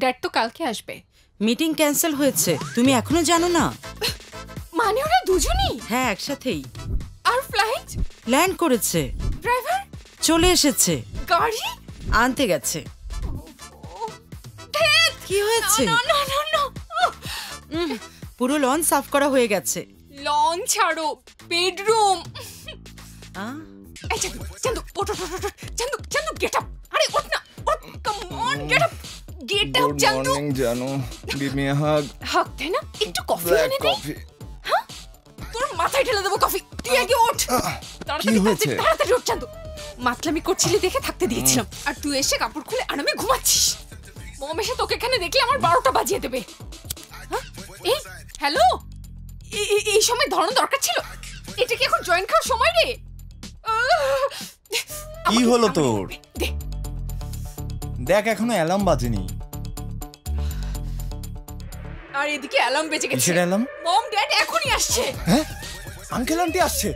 Dad তো কালকে আসবে। মিটিং ক্যান্সেল হয়েছে, তুমি এখনো জানো না? মানে ওরা দুজনেই? হ্যাঁ, একসাথেই। আর ফ্লাইট ল্যান্ড করেছে। ড্রাইভার চলে এসেছে। গাড়ি আনতে গেছে। কি হয়েছে? না না না না, পুরো লন সাফ করা হয়ে গেছে। লন ছাড়ো, বেডরুম। আহ, চন্দু চন্দু ওঠ ওঠ ওঠ, চন্দু চন্দু গেট আপ। আরে ওঠ না, ওঠ, come on get up, get up Chandu. Good morning জানু, give me a hug. Hug দে না, একটু কফি ব্ল্যাক এনে দে। কফি। হ্যাঁ, তোর মাথায় ঢেলে দেবো কফি, তুই আগে ওঠ। তাড়াতাড়ি হয়েছে? তাড়াতাড়ি ওঠ চন্দু। মাতলামি করছিলি দেখে থাকতে দিয়েছিলাম, আর তুই এসে কাপড় খুলে আরামে ঘুমাচ্ছিস। মম এসে তোকে এখানে দেখলে আমার 12টা বাজিয়ে দেবে। হ্যাঁ, এই হ্যালো, এই সময় ধরন দরকার ছিল? এটা কি এখন জয়েন্ট খাওয়ার সময় রে? কি হলো তোর? দে। দেখ এখনো অ্যালার্ম বাজেনি। আর এদিকে অ্যালার্ম বেজে গেছে। কিসের অ্যালার্ম? মম ড্যাড এখনই আসছে। হ্যাঁ, আঙ্কেল আন্টি আসছে।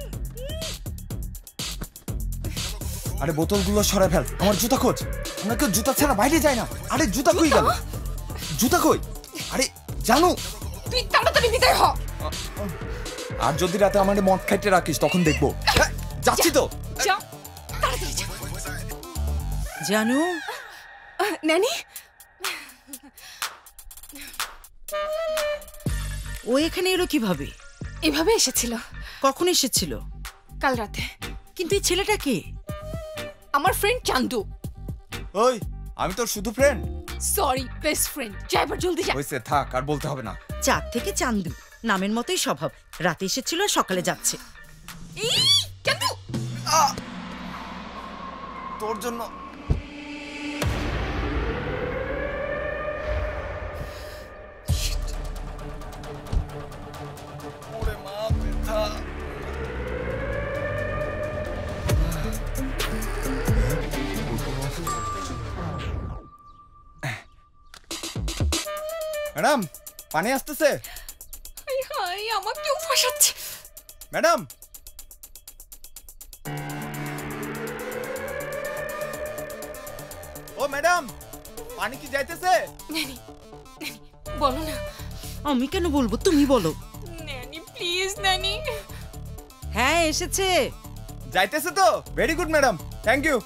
আরে বোতলগুলো সরাই ফেল, আমার জুতা খোঁজ। আমরা কেউ জুতা ছাড়া বাইরে যায় না। আরে জুতা কই গেল? জুতা কই? আরে জানু, তুই তাড়াতাড়ি বিদায় হ। আর যদি রাতে আমাদের মদ খাইতে রাখিস তখন দেখবো। হ্যাঁ, যাচ্ছি তো। যা তাড়াতাড়ি যা। জানু, নানি, ও এখানে এলো কিভাবে? এভাবে এসেছিল। কখন এসেছিল? কাল রাতে। কিন্তু এই ছেলেটা কে? আমার ফ্রেন্ড চান্দু। ওই, আমি তোর শুধু ফ্রেন্ড। Sorry, best friend. যা এবার জলদি যা। হইছে, থাক আর বলতে হবে না। চাঁদ থেকে চান্দু, নামের মতোই স্বভাব। রাতে এসেছিল আর সকালে যাচ্ছে। এই চান্দু, তোর জন্য ওরে মা ব্যথা। ম্যাডাম, পানি আসতেছে। হাই হাই, আমাকেও ফাঁসাচ্ছে। ম্যাডাম, ও ম্যাডাম, পানি কি যাইতেছে? নানি, নানি বলো না। আমি কেন বলবো, তুমি বলো। নানি প্লিজ, নানি। হ্যাঁ, এসেছে। যাইতেছে তো? Very good madam, thank you.